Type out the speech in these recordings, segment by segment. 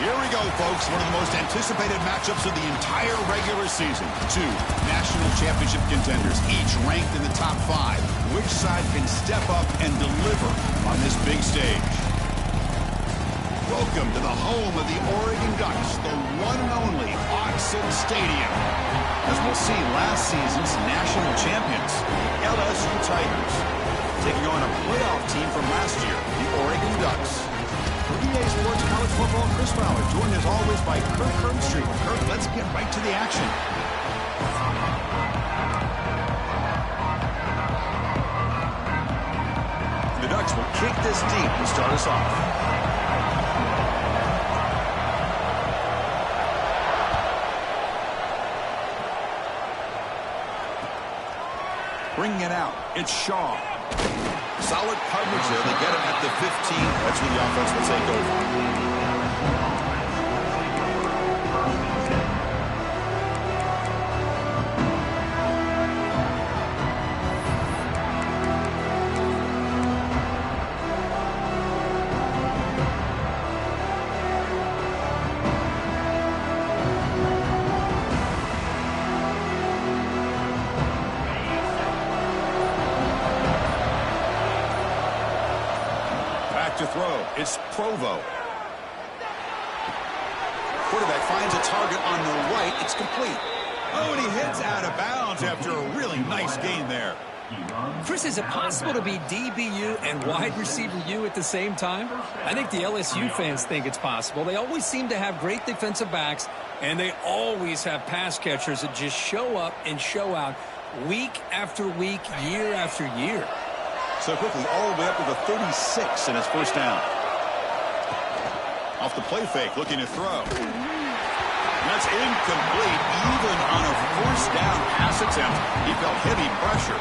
Here we go, folks. One of the most anticipated matchups of the entire regular season. Two national championship contenders, each ranked in the top 5. Which side can step up and deliver on this big stage? Welcome to the home of the Oregon Ducks, the one and only Autzen Stadium. As we'll see, last season's national champions, the LSU Tigers, taking on a playoff team from last year, the Oregon Ducks. For EA Sports College Football, Chris Fowler, joined as always by Kirk Herbstreit. Kirk, let's get right to the action. The Ducks will kick this deep and start us off. Bringing it out, it's Shaw. Solid coverage there. They get him at the 15. That's where the offense will take over. To throw, it's Provo. Quarterback finds a target on the right. It's complete. Oh, and he hits out of bounds after a really nice gain there. Chris, is it possible to be DBU and wide receiver U at the same time? I think the LSU fans think it's possible. They always seem to have great defensive backs, and they always have pass catchers that just show up and show out week after week, year after year. So quickly, all the way up to the 36 in his first down. Off the play fake, looking to throw. That's incomplete, even on a first down pass attempt. He felt heavy pressure.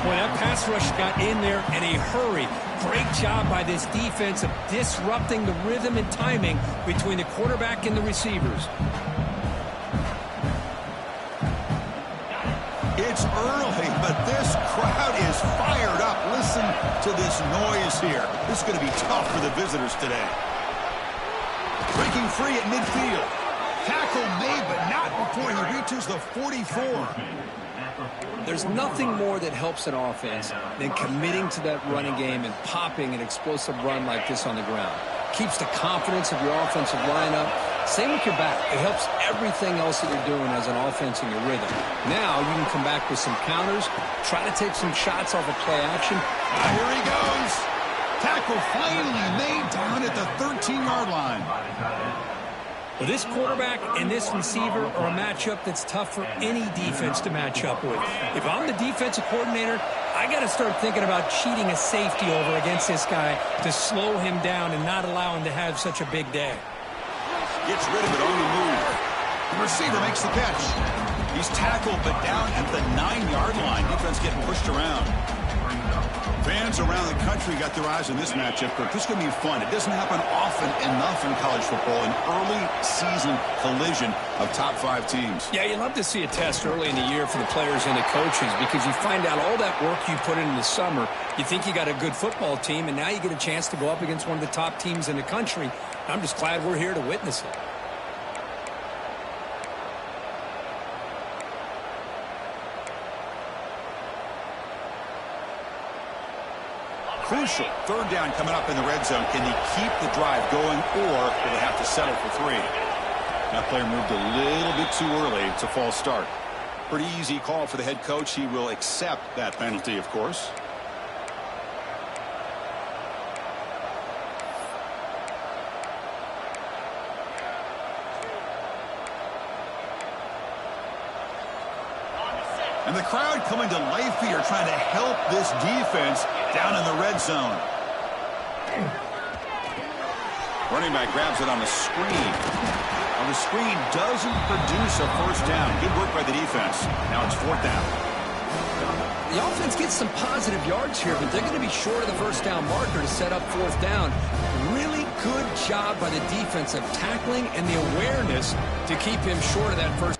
Boy, that pass rush got in there in a hurry. Great job by this defense of disrupting the rhythm and timing between the quarterback and the receivers. It's early, but this crowd is fired up. Listen to this noise here. This is going to be tough for the visitors today. Breaking free at midfield. Tackle made, but not before he reaches the 44. There's nothing more that helps an offense than committing to that running game and popping an explosive run like this on the ground. Keeps the confidence of your offensive lineup. Same with your back. It helps everything else that you're doing as an offense in your rhythm. Now you can come back with some counters, try to take some shots off of play action. Here he goes. Tackle finally made down at the 13-yard line. Well, this quarterback and this receiver are a matchup that's tough for any defense to match up with. If I'm the defensive coordinator, I got to start thinking about cheating a safety over against this guy to slow him down and not allow him to have such a big day. Gets rid of it on the move. The receiver makes the catch. He's tackled, but down at the 9-yard line. Defense getting pushed around. Fans around the country got their eyes on this matchup, but this is going to be fun. It doesn't happen often enough in college football, an early season collision of top 5 teams. Yeah, you love to see a test early in the year for the players and the coaches because you find out all that work you put in the summer. You think you got a good football team, and now you get a chance to go up against one of the top teams in the country. I'm just glad we're here to witness it. Crucial. Third down coming up in the red zone. Can he keep the drive going, or will they have to settle for 3? That player moved a little bit too early. It's a false start. Pretty easy call for the head coach. He will accept that penalty, of course. And the crowd coming to life here, trying to help this defense down in the red zone. Running back grabs it on the screen. On the screen, doesn't produce a first down. Good work by the defense. Now it's 4th down. The offense gets some positive yards here, but they're going to be short of the first down marker to set up 4th down. Really good job by the defense of tackling and the awareness to keep him short of that first.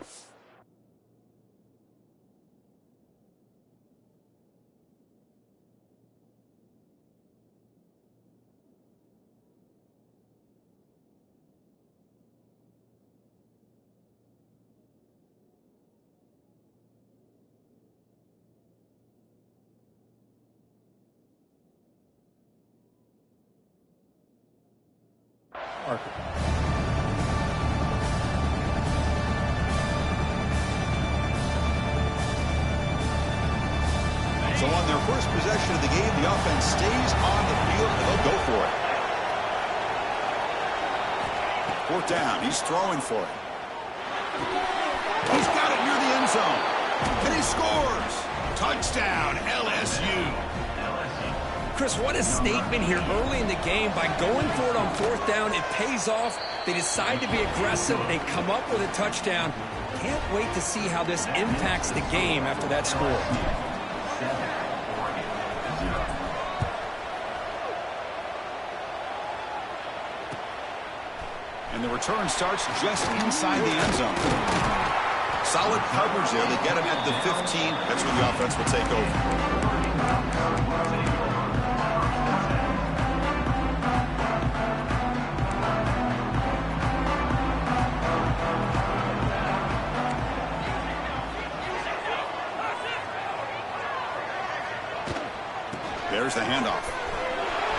So on their first possession of the game, the offense stays on the field, and they'll go for it. Fourth down. He's throwing for it. He's got it near the end zone. And he scores. Touchdown, LSU. Chris, what a statement here early in the game. By going for it on fourth down, it pays off. They decide to be aggressive. They come up with a touchdown. Can't wait to see how this impacts the game after that score. And the return starts just inside the end zone. Solid coverage there. They get him at the 15. That's where the offense will take over. There's the handoff.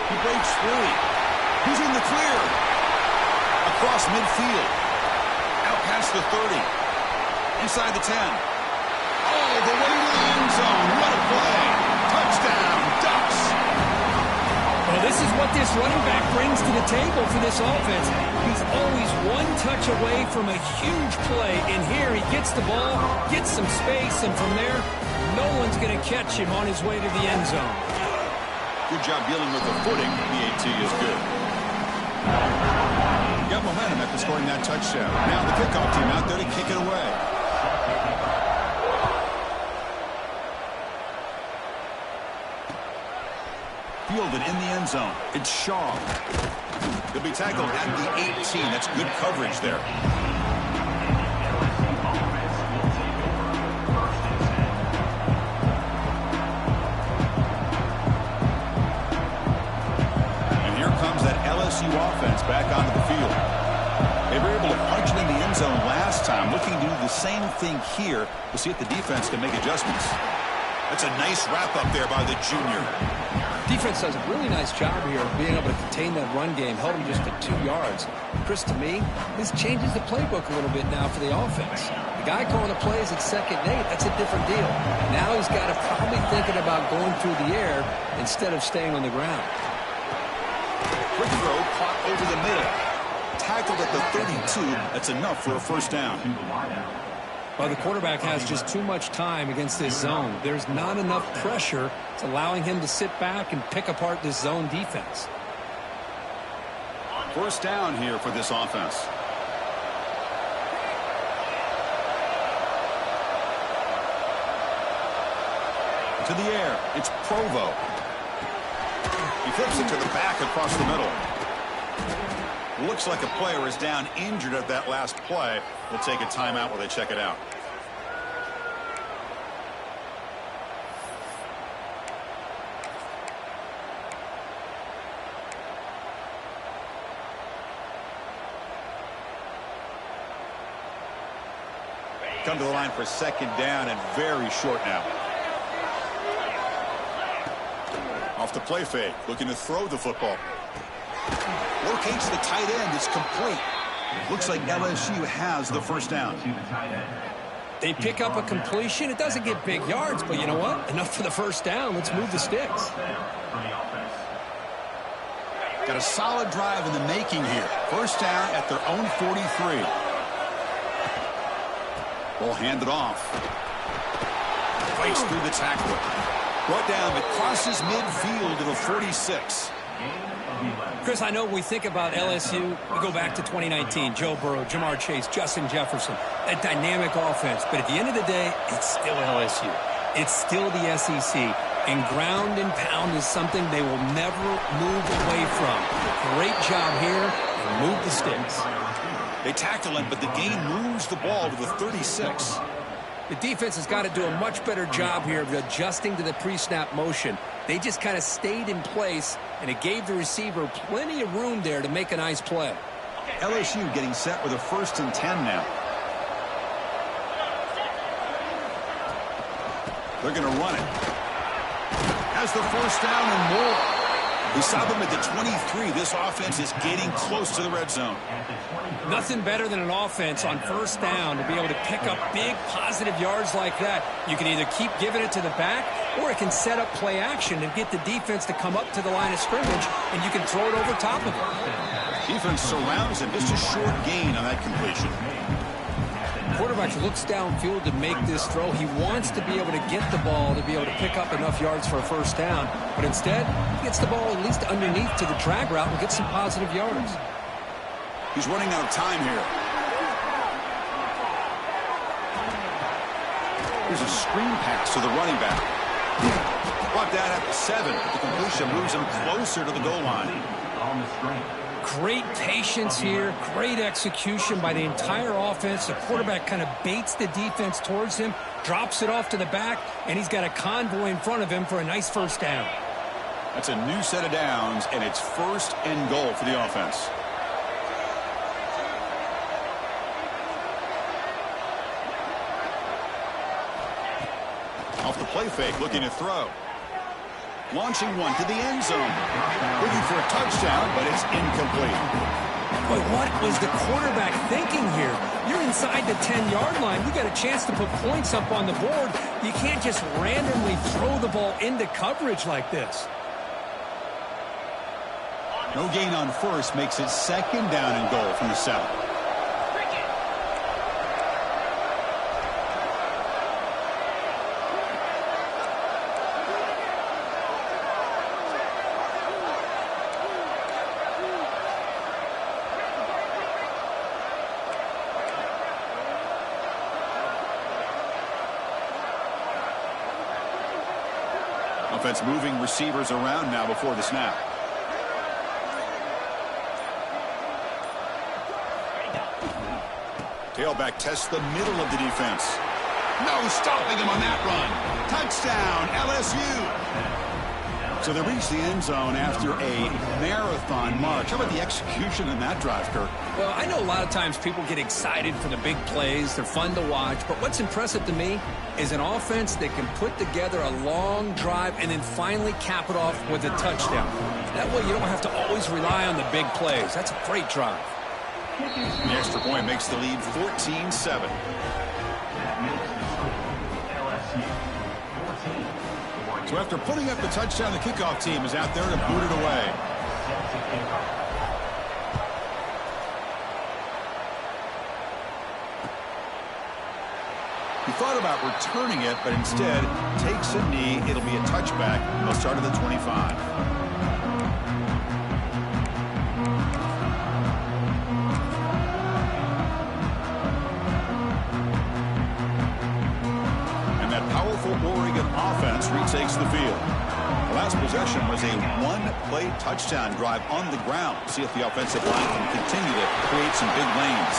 He breaks free. He's in the clear. Across midfield. Out past the 30. Inside the 10. All the way to the end zone. What a play. Touchdown, Ducks. Well, this is what this running back brings to the table for this offense. He's always one touch away from a huge play. And here he gets the ball, gets some space, and from there, no one's going to catch him on his way to the end zone. Good job dealing with the footing. The AT is good. Got momentum after scoring that touchdown. Now the kickoff team out there to kick it away. Fielded in the end zone. It's Shaw. He'll be tackled at the 18. That's good coverage there. LSU offense back onto the field. They were able to punch it in the end zone last time, looking to do the same thing here to see if the defense can make adjustments. That's a nice wrap up there by the junior. Defense does a really nice job here of being able to contain that run game, held him just at 2 yards. Chris, to me, this changes the playbook a little bit now for the offense. The guy calling the plays at 2nd and 8, that's a different deal. Now he's got to probably thinking about going through the air instead of staying on the ground. Quick throw, caught over the middle. Tackled at the 32. That's enough for a first down. Well, the quarterback has just too much time against this zone. There's not enough pressure. It's allowing him to sit back and pick apart this zone defense. First down here for this offense. To the air. It's Provo. He flips it to the back across the middle. Looks like a player is down injured at that last play. We'll take a timeout while they check it out. Come to the line for 2nd down and very short now. Off the play fake, looking to throw the football. Locates the tight end. It's complete. Looks like LSU has the first down. They pick up a completion. It doesn't get big yards, but you know what? Enough for the first down. Let's move the sticks. Got a solid drive in the making here. First down at their own 43. Ball handed off. Breaks through the tackle. Brought down, but crosses midfield to the 46. Chris, I know when we think about LSU, we go back to 2019. Joe Burrow, Jamar Chase, Justin Jefferson, that dynamic offense. But at the end of the day, it's still LSU. It's still the SEC. And ground and pound is something they will never move away from. Great job here, and move the sticks. They tackle him, but the game moves the ball to the 36. The defense has got to do a much better job here of adjusting to the pre-snap motion. They just kind of stayed in place, and it gave the receiver plenty of room there to make a nice play. LSU getting set with a 1st and 10 now. They're going to run it. Has the first down and more. We saw them at the 23. This offense is getting close to the red zone. Nothing better than an offense on first down to be able to pick up big positive yards like that. You can either keep giving it to the back, or it can set up play action and get the defense to come up to the line of scrimmage, and you can throw it over top of it. Defense surrounds him. Just a short gain on that completion. Quarterback looks downfield to make this throw. He wants to be able to get the ball to be able to pick up enough yards for a first down, but instead he gets the ball at least underneath to the drag route and gets some positive yards. He's running out of time here. Here's a screen pass to the running back. Brought that at the 7. The completion moves him closer to the goal line. Great patience here, great execution by the entire offense. The quarterback kind of baits the defense towards him, drops it off to the back, and he's got a convoy in front of him for a nice first down. That's a new set of downs, and it's first and goal for the offense. Off the play fake, looking to throw. Launching one to the end zone. Looking for a touchdown, but it's incomplete. But what was the quarterback thinking here? You're inside the 10-yard line. You got a chance to put points up on the board. You can't just randomly throw the ball into coverage like this. No gain on first makes it second down and goal from the 7. Offense moving receivers around now before the snap. Tailback tests the middle of the defense. No stopping him on that run. Touchdown, LSU. So they reach the end zone after a marathon march. How about the execution in that drive, Kirk? Well, I know a lot of times people get excited for the big plays. They're fun to watch. But what's impressive to me is an offense that can put together a long drive and then finally cap it off with a touchdown. That way you don't have to always rely on the big plays. That's a great drive. The extra point makes the lead 14-7. So after putting up the touchdown, the kickoff team is out there to boot it away. He thought about returning it, but instead takes a knee. It'll be a touchback. They'll start at the 25. Oregon offense retakes the field. The last possession was a one-play touchdown drive on the ground. See if the offensive line can continue to create some big lanes.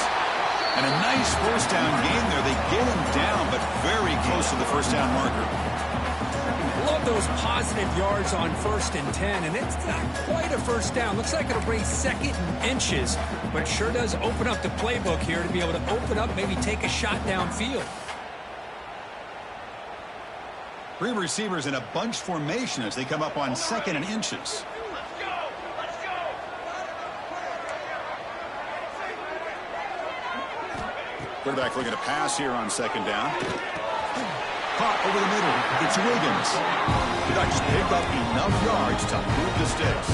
And a nice first down gain there. They get him down, but very close to the first down marker. Love those positive yards on 1st and 10, and it's not quite a first down. Looks like it'll bring 2nd and inches, but it sure does open up the playbook here to be able to open up, maybe take a shot downfield. 3 receivers in a bunch formation as they come up on 2nd and inches. Quarterback looking to pass here on 2nd down. Caught over the middle. It's Wiggins. Did not just pick up enough yards to move the sticks.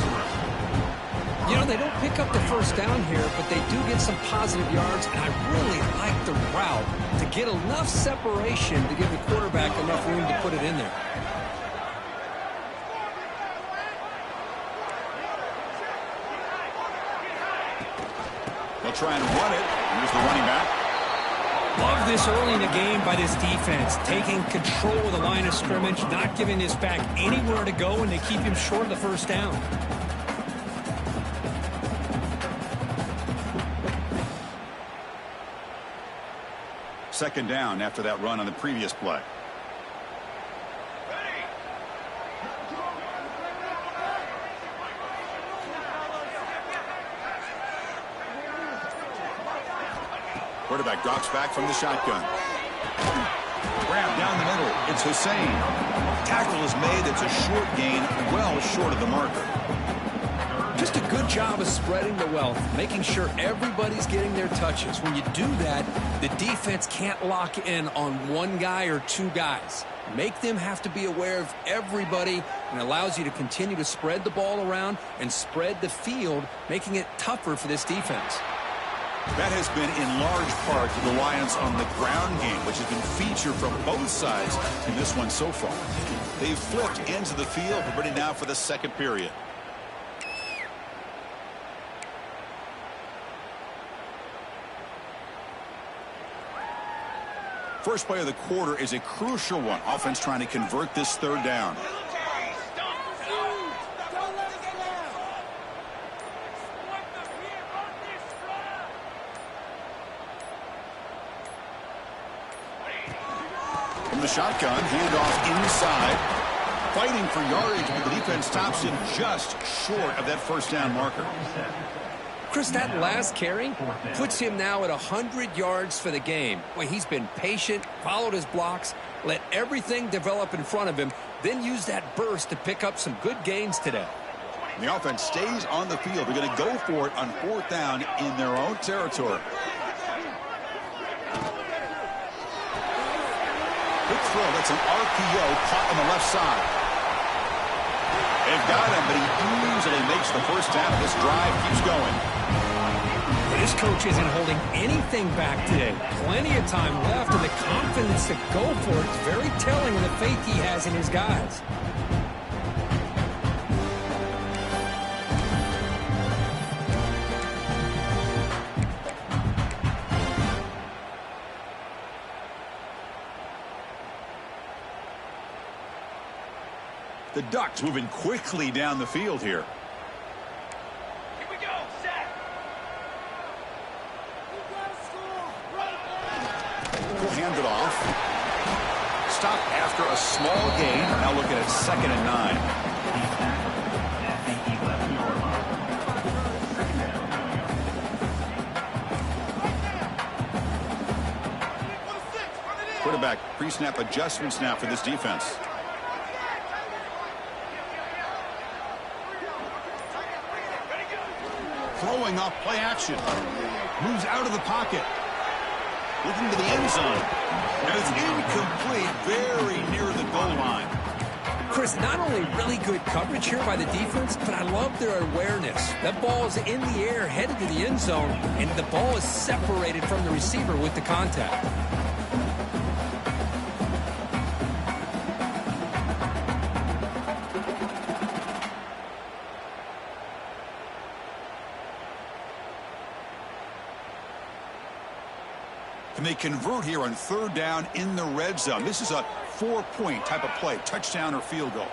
You know, they don't pick up the first down here, but they do get some positive yards, and I really like the route to get enough separation to give the quarterback enough room to put it in there. They'll try and run it. Here's the running back. Love this early in the game by this defense, taking control of the line of scrimmage, not giving this back anywhere to go, and they keep him short of the first down. Second down after that run on the previous play. Quarterback drops back from the shotgun. Grab down the middle. It's Hussein. Tackle is made. That's a short gain, well short of the marker. Just a good job of spreading the wealth, making sure everybody's getting their touches. When you do that, the defense can't lock in on one guy or two guys. Make them have to be aware of everybody, and allows you to continue to spread the ball around and spread the field, making it tougher for this defense. That has been in large part the reliance on the ground game, which has been featured from both sides in this one so far. They've flipped ends of the field. We're ready now for the second period. First play of the quarter is a crucial one. Offense trying to convert this third down. From the shotgun, handoff inside. Fighting for yardage, but the defense stops him just short of that first down marker. Chris, that last carry puts him now at 100 yards for the game. Well, he's been patient, followed his blocks, let everything develop in front of him, then use that burst to pick up some good gains today. The offense stays on the field. They're going to go for it on fourth down in their own territory. Good throw. That's an RPO caught on the left side. They've got him, but he easily makes the first down. This drive keeps going. This coach isn't holding anything back today. Plenty of time left, and the confidence to go for it is very telling of the faith he has in his guys. The Ducks moving quickly down the field here. Here we go, set. We'll hand it off. Stop after a small gain. Now looking at 2nd and 9. Quarterback pre-snap adjustments now for this defense. Throwing off play action. Moves out of the pocket. Looking to the end zone. And it's incomplete, very near the goal line. Chris, not only really good coverage here by the defense, but I love their awareness. That ball is in the air, headed to the end zone, and the ball is separated from the receiver with the contact. And they convert here on third down in the red zone. This is a 4-point type of play, touchdown or field goal.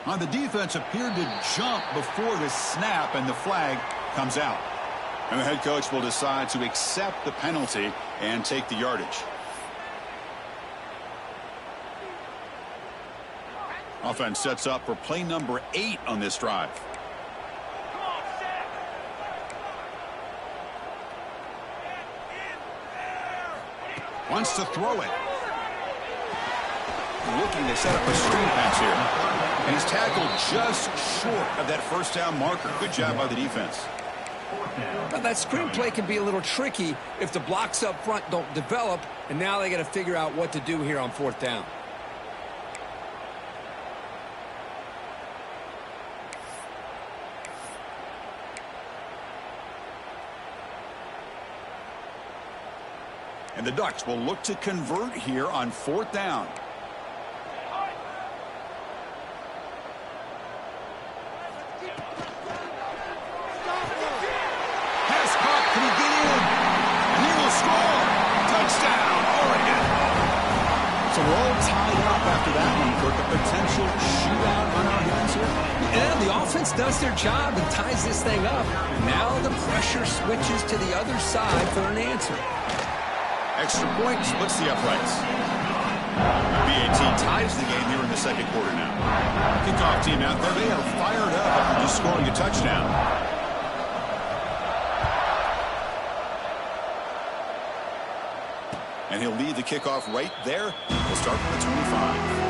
On the defense appeared to jump before the snap, and the flag comes out. And the head coach will decide to accept the penalty and take the yardage. Offense sets up for play number 8 on this drive. Wants to throw it. Looking to set up a screen pass here. And he's tackled just short of that first down marker. Good job by the defense. Well, that screen play can be a little tricky if the blocks up front don't develop, and now they got to figure out what to do here on fourth down. And the Ducks will look to convert here on fourth down. Pass caught. Can he get in? And he will score. Touchdown, Oregon. So we're all tied up after that one, Kirk. A potential shootout on our hands here. Yeah, the offense does their job and ties this thing up. Now the pressure switches to the other side for an answer. Extra point splits the uprights. BAT ties the game here in the second quarter now. Kickoff team out there. They are fired up after just scoring a touchdown. And he'll lead the kickoff right there. We'll start from the 25.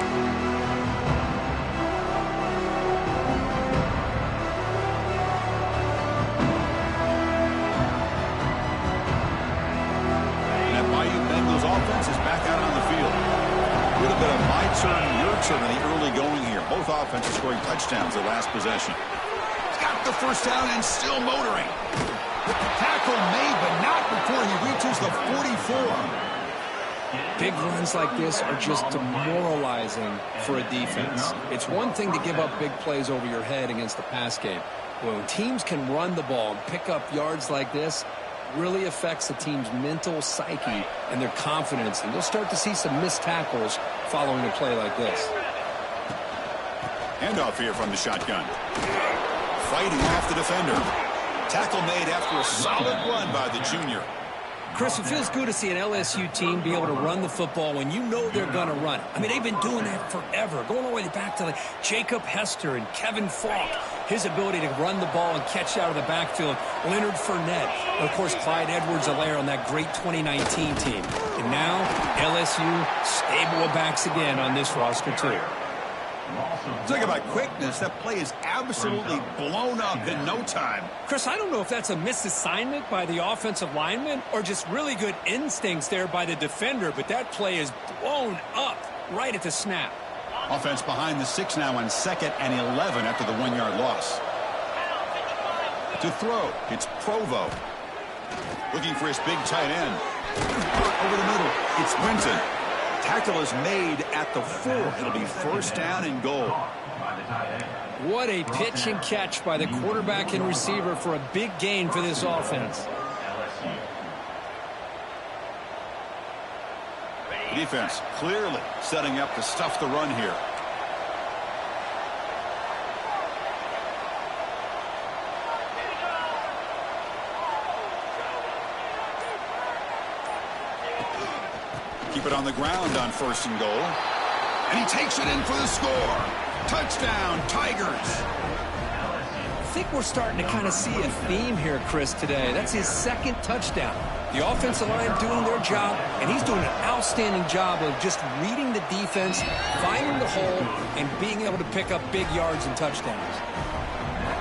Offense is back out on the field. A little bit of my turn, your turn in the early going here. Both offenses scoring touchdowns their last possession. He's got the first down and still motoring. Tackle made, but not before he reaches the 44. Big runs like this are just demoralizing for a defense. It's one thing to give up big plays over your head against the pass game. When teams can run the ball and pick up yards like this, really affects the team's mental psyche and their confidence, and you'll start to see some missed tackles following a play like this. Handoff here from the shotgun. Fighting off the defender. Tackle made after a solid run by the junior. Chris, it feels good to see an LSU team be able to run the football when you know they're going to run. I mean, they've been doing that forever, going all the way back to like Jacob Hester and Kevin Falk. His ability to run the ball and catch out of the backfield. Leonard Fournette. And, of course, Clyde Edwards-Helaire on that great 2019 team. And now, LSU stable of backs again on this roster, too. Talk about quickness. That play is absolutely blown up in no time. Chris, I don't know if that's a misassignment by the offensive lineman or just really good instincts there by the defender, but that play is blown up right at the snap. Offense behind the 6 now on 2nd and 11 after the 1-yard loss. To throw, it's Provo. Looking for his big tight end. Over the middle, it's Winton. Tackle is made at the 4. It'll be first down and goal. What a pitch and catch by the quarterback and receiver for a big gain for this offense. Defense clearly setting up to stuff the run here. Keep it on the ground on 1st and goal. And he takes it in for the score. Touchdown, Tigers. I think we're starting to kind of see a theme here, Chris, today. That's his 2nd touchdown. The offensive line doing their job, and he's doing an outstanding job of just reading the defense, finding the hole, and being able to pick up big yards and touchdowns.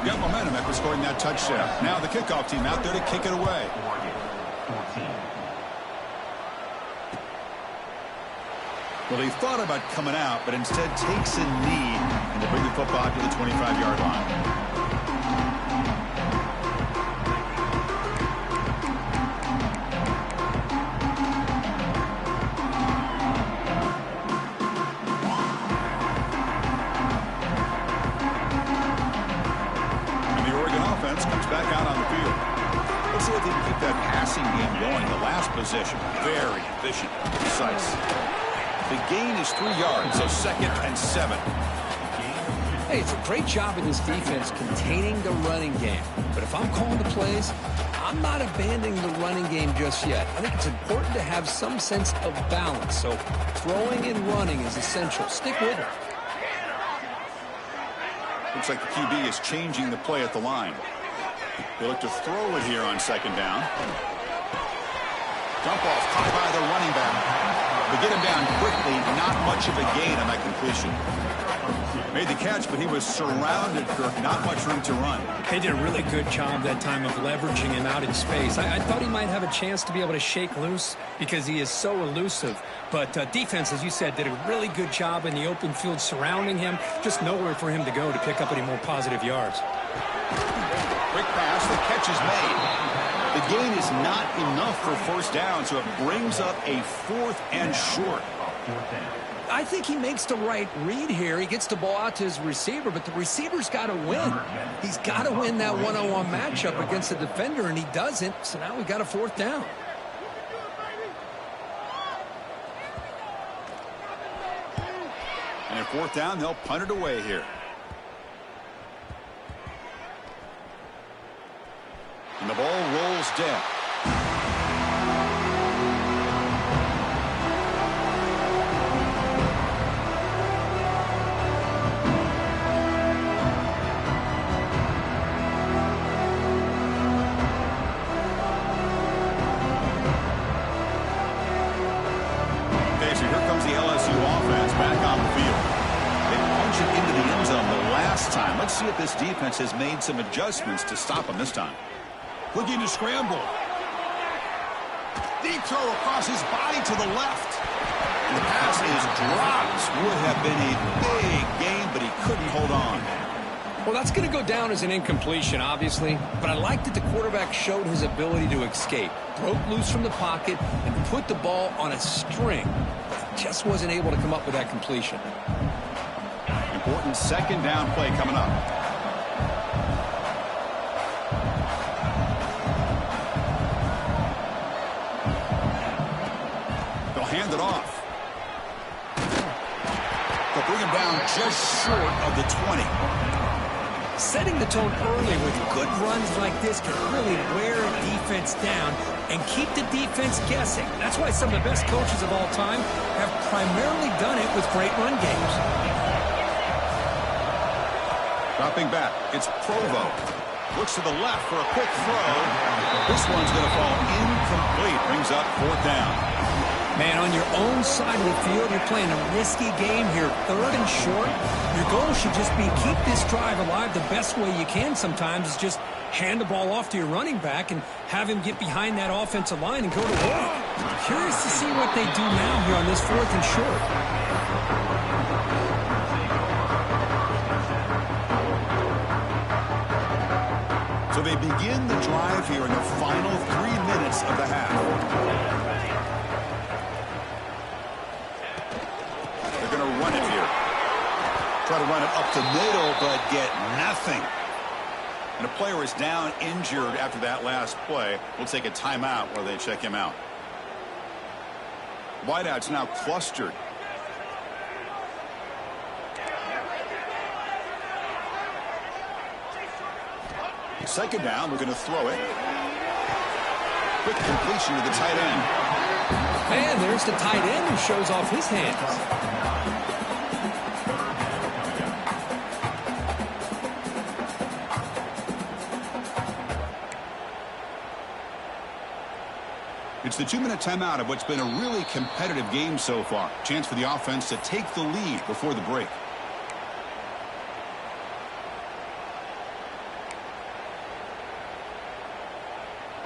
Got momentum after scoring that touchdown. Now the kickoff team out there to kick it away. Well, he thought about coming out, but instead takes a knee and to bring the football to the 25-yard line. If he can keep that passing game going, the last possession, very efficient, precise. The gain is 3 yards, so 2nd and 7. Hey, it's a great job of this defense containing the running game. But if I'm calling the plays, I'm not abandoning the running game just yet. I think it's important to have some sense of balance. So throwing and running is essential. Stick with it. Looks like the QB is changing the play at the line. They look to throw it here on 2nd down. Dump off caught by the running back. They get him down quickly. Not much of a gain on that completion. Made the catch, but he was surrounded, Kirk. Not much room to run. They did a really good job that time of leveraging him out in space. I thought he might have a chance to be able to shake loose because he is so elusive. But defense, as you said, did a really good job in the open field surrounding him. Just nowhere for him to go to pick up any more positive yards. Quick pass, the catch is made. The gain is not enough for first down, so it brings up a 4th and short. I think he makes the right read here. He gets the ball out to his receiver, but the receiver's got to win. He's got to win that one-on-one matchup against the defender, and he doesn't, so now we got a 4th down. And at 4th down, they'll punt it away here. And the ball rolls dead. back on the field. They punch it into the end zone the last time. Let's see if this defense has made some adjustments to stop them this time. Looking to scramble. Deep throw across his body to the left. And the pass is dropped. Would have been a big game, but he couldn't hold on. Well, that's going to go down as an incompletion, obviously, but I like that the quarterback showed his ability to escape, broke loose from the pocket, and put the ball on a string. Just wasn't able to come up with that completion. Important second down play coming up. They'll hand it off. They'll bring him down just short of the 20. Setting the tone early with good runs like this can really wear a defense down and keep the defense guessing. That's why some of the best coaches of all time have primarily done it with great run games. Dropping back, it's Provo. Looks to the left for a quick throw. This one's going to fall incomplete. Brings up fourth down. Man, on your own side of the field, you're playing a risky game here, third and short. Your goal should just be keep this drive alive the best way you can sometimes is just hand the ball off to your running back and have him get behind that offensive line and go to work. Curious to see what they do now here on this fourth and short. So they begin the drive here in the final 3 minutes of the half. Run it here. Try to run it up the middle, but get nothing. And a player is down injured after that last play. We'll take a timeout while they check him out. Wideout's now clustered. Second down, we're going to throw it. Quick completion to the tight end. And there's the tight end who shows off his hands. It's the 2-minute timeout of what's been a really competitive game so far. Chance for the offense to take the lead before the break.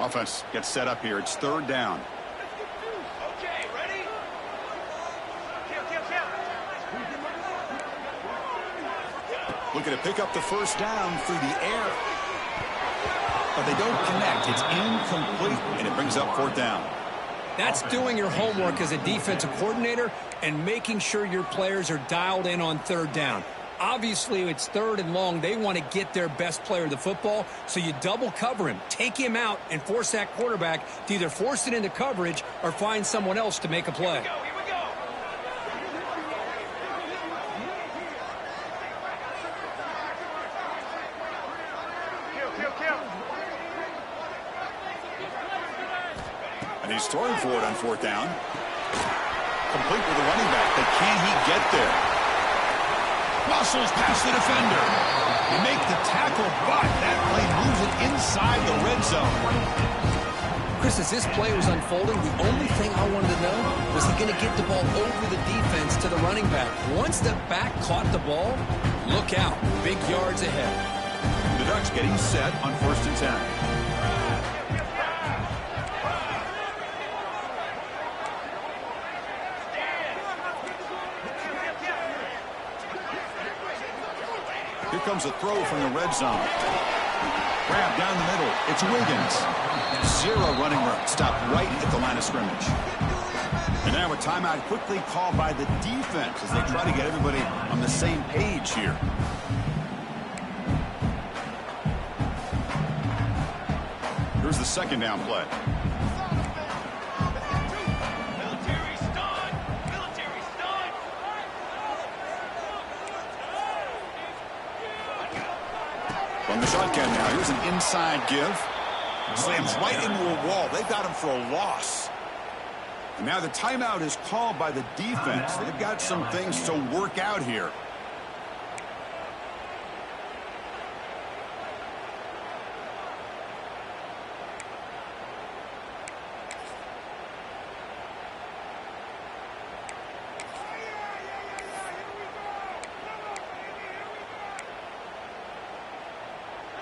Offense gets set up here. It's third down. Okay, ready? Looking to pick up the first down through the air. But they don't connect. It's incomplete, and it brings up fourth down. That's doing your homework as a defensive coordinator and making sure your players are dialed in on third down. Obviously, it's third and long. They want to get their best player the football, so you double cover him, take him out, and force that quarterback to either force it into coverage or find someone else to make a play. Here we go. Kill. And he's throwing for it on fourth down. Complete with the running back, but can he get there? Muscles past the defender. They make the tackle, but that play moves it inside the red zone. Chris, as this play was unfolding, the only thing I wanted to know was he going to get the ball over the defense to the running back. Once the back caught the ball, look out. Big yards ahead. The Ducks getting set on first and 10. Here comes a throw from the red zone. Grab down the middle. It's Wiggins. Zero running room. Stopped right at the line of scrimmage. And now a timeout quickly called by the defense as they try to get everybody on the same page here. Here's the second down play. On the shotgun now, here's an inside give. Slams right into a wall. They've got him for a loss. And now the timeout is called by the defense. They've got some things to work out here.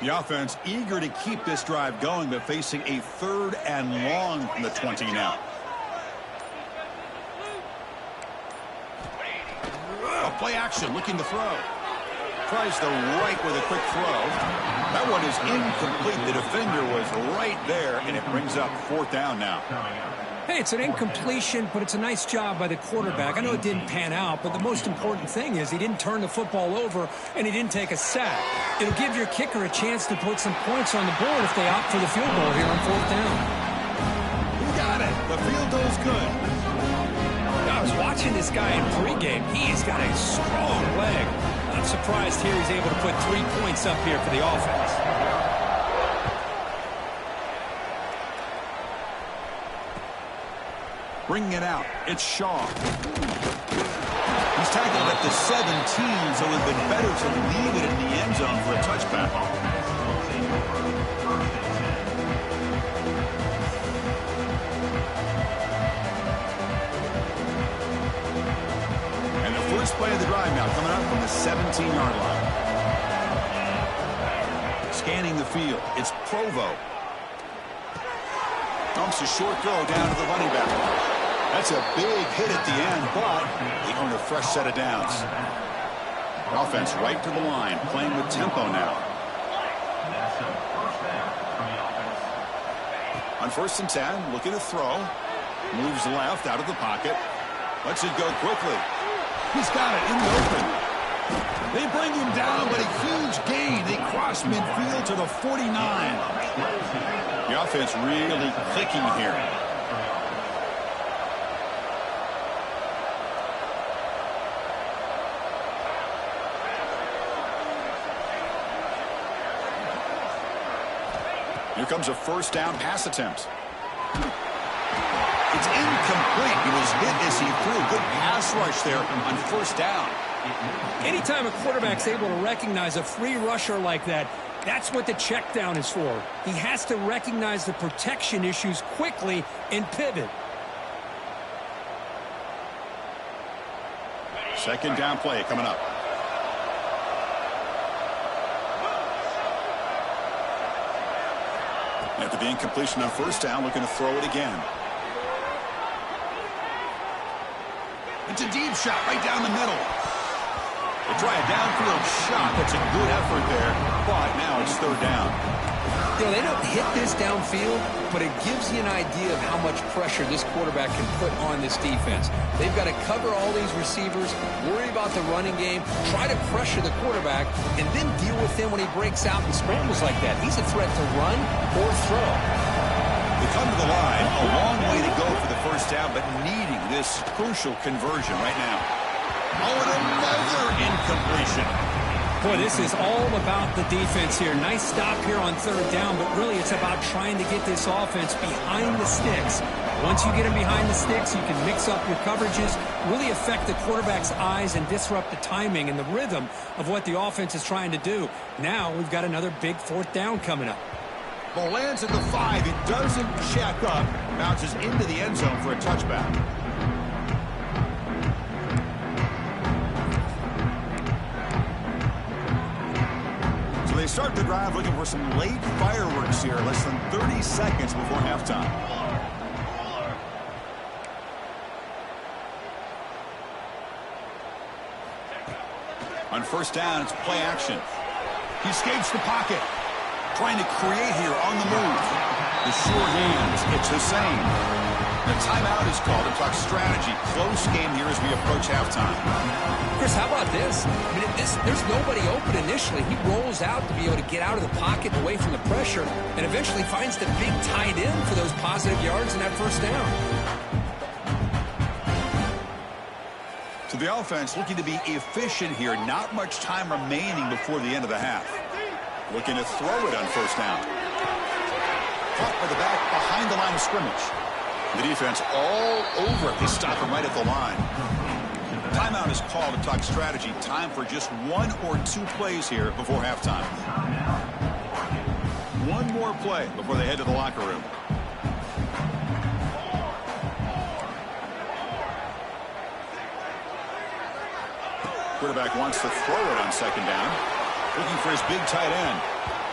The offense eager to keep this drive going, but facing a 3rd and long from the 20 now. Play action, looking to throw. Tries the right with a quick throw. That one is incomplete. The defender was right there, and it brings up 4th down now. Hey, it's an incompletion, but it's a nice job by the quarterback. I know it didn't pan out, but the most important thing is he didn't turn the football over, and he didn't take a sack. It'll give your kicker a chance to put some points on the board if they opt for the field goal here on 4th down. He got it. The field goal's good. I was watching this guy in pregame. He's got a strong leg. I'm surprised here he's able to put 3 points up here for the offense. Bringing it out, it's Shaw. He's tackled at the 17, so it would have been better to leave it in the end zone for a touchback. First play of the drive now coming up from the 17-yard line. Scanning the field, it's Provo. Dumps a short throw down to the running back. That's a big hit at the end, but they earn a fresh set of downs. Offense right to the line, playing with tempo now. On 1st and 10, looking to throw. Moves left out of the pocket. Lets it go quickly. He's got it in the open. They bring him down, but a huge gain. They cross midfield to the 49. The offense really clicking here. Here comes a 1st down pass attempt. It's incomplete. He was hit as he threw. Good pass rush there on 1st down. Anytime a quarterback's able to recognize a free rusher like that, that's what the check down is for. He has to recognize the protection issues quickly and pivot. 2nd down play coming up. After the incompletion on 1st down, looking to throw it again. It's a deep shot right down the middle. They try a downfield shot. That's a good effort there, but now it's 3rd down. You know, they don't hit this downfield, but it gives you an idea of how much pressure this quarterback can put on this defense. They've got to cover all these receivers, worry about the running game, try to pressure the quarterback, and then deal with him when he breaks out and scrambles like that. He's a threat to run or throw. They come to the line, a long way to go for the 1st down, but needing this crucial conversion right now. Oh, and another incompletion. Boy, this is all about the defense here. Nice stop here on 3rd down, but really it's about trying to get this offense behind the sticks. Once you get them behind the sticks, you can mix up your coverages, really affect the quarterback's eyes and disrupt the timing and the rhythm of what the offense is trying to do. Now we've got another big 4th down coming up. Ball lands at the 5. It doesn't check up. Bounces into the end zone for a touchback. So they start the drive looking for some late fireworks here. Less than 30 seconds before halftime. On 1st down, it's play action. He escapes the pocket. Trying to create here on the move. The short hands, it's Hussein. The timeout is called to talk strategy. Close game here as we approach halftime. Chris, how about this? I mean, there's nobody open initially. He rolls out to be able to get out of the pocket away from the pressure and eventually finds the big tight end for those positive yards in that 1st down. So the offense looking to be efficient here. Not much time remaining before the end of the half. Looking to throw it on 1st down. Caught by the back behind the line of scrimmage. The defense all over it. They stop him right at the line. Timeout is called to talk strategy. Time for just 1 or 2 plays here before halftime. One more play before they head to the locker room. Quarterback wants to throw it on 2nd down. Looking for his big tight end.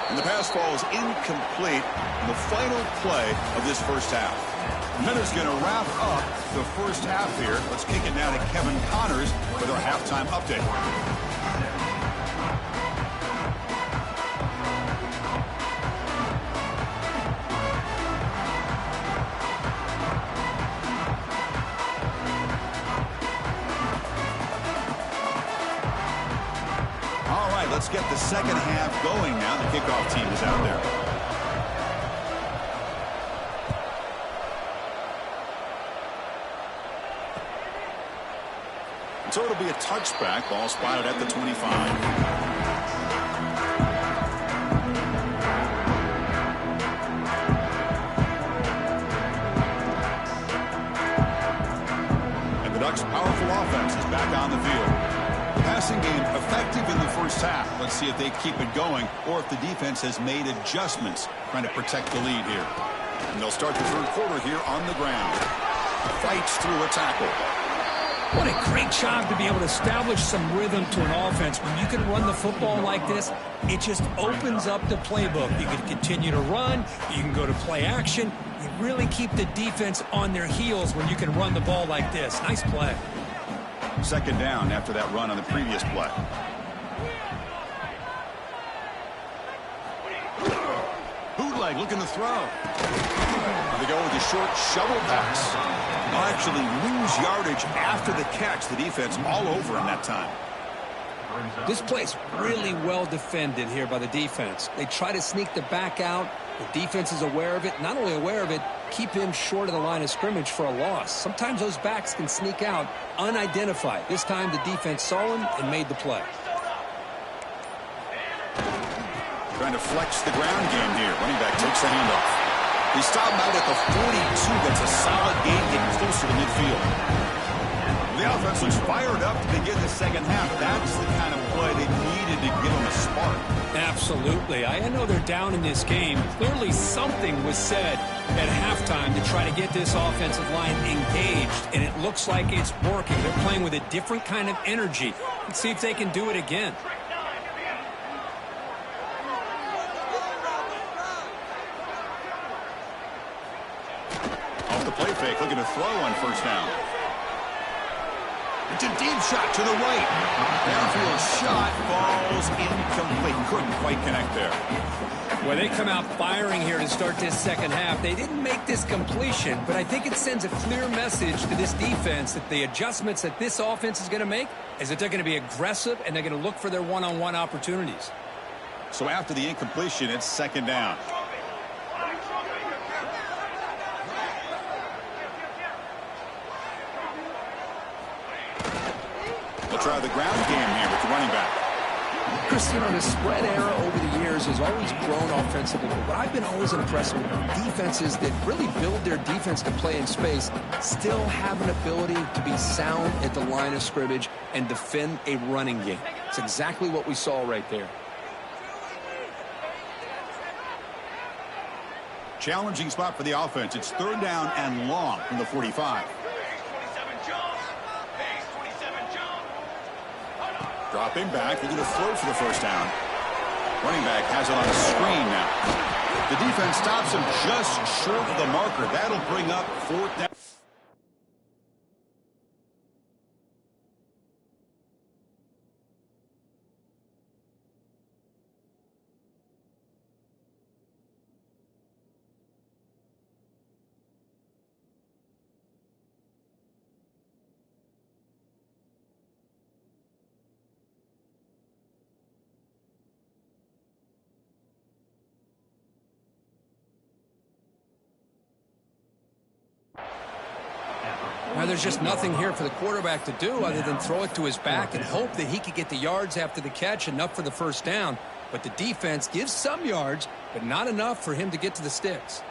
And the pass falls incomplete in the final play of this first half. Miller's going to wrap up the first half here. Let's kick it now to Kevin Connors with our halftime update. All right, let's get the second half going now. The kickoff team is out there. So it'll be a touchback. Ball spotted at the 25. And the Ducks' powerful offense is back on the field. Passing game effective in the first half. Let's see if they keep it going or if the defense has made adjustments trying to protect the lead here. And they'll start the third quarter here on the ground. Fights through a tackle. What a great job to be able to establish some rhythm to an offense. When you can run the football like this, it just opens up the playbook. You can continue to run. You can go to play action. You really keep the defense on their heels when you can run the ball like this. Nice play. Second down after that run on the previous play. Bootleg looking to throw. They go with a short shovel pass. They'll actually lose yardage after the catch. The defense all over him that time. This play's really well defended here by the defense. They try to sneak the back out. The defense is aware of it. Not only aware of it, keep him short of the line of scrimmage for a loss. Sometimes those backs can sneak out unidentified. This time the defense saw him and made the play. Trying to flex the ground game here. Running back takes the handoff. He stopped out at the 42. That's a solid gain, getting closer to midfield. The offense was fired up to begin the second half. That's the kind of play they needed to give them a spark. Absolutely. I know they're down in this game. Clearly something was said at halftime to try to get this offensive line engaged, and it looks like it's working. They're playing with a different kind of energy. Let's see if they can do it again. Play fake, looking to throw on first down. It's a deep shot to the right. Downfield shot falls incomplete. Couldn't quite connect there. Well, they come out firing here to start this second half. They didn't make this completion, but I think it sends a clear message to this defense that the adjustments that this offense is going to make is that they're going to be aggressive and they're going to look for their one-on-one opportunities. So after the incompletion, it's second down. Try the ground game here with the running back. Chris, you know, the spread era over the years has always grown offensively, but what I've been always impressed with defenses that really build their defense to play in space still have an ability to be sound at the line of scrimmage and defend a running game. It's exactly what we saw right there. Challenging spot for the offense. It's third down and long from the 45. Dropping back, they're going to throw for the first down. Running back has it on a screen now. The defense stops him just short of the marker. That'll bring up fourth down. Now, there's just nothing here for the quarterback to do other than throw it to his back and hope that he could get the yards after the catch, enough for the first down. But the defense gives some yards, but not enough for him to get to the sticks.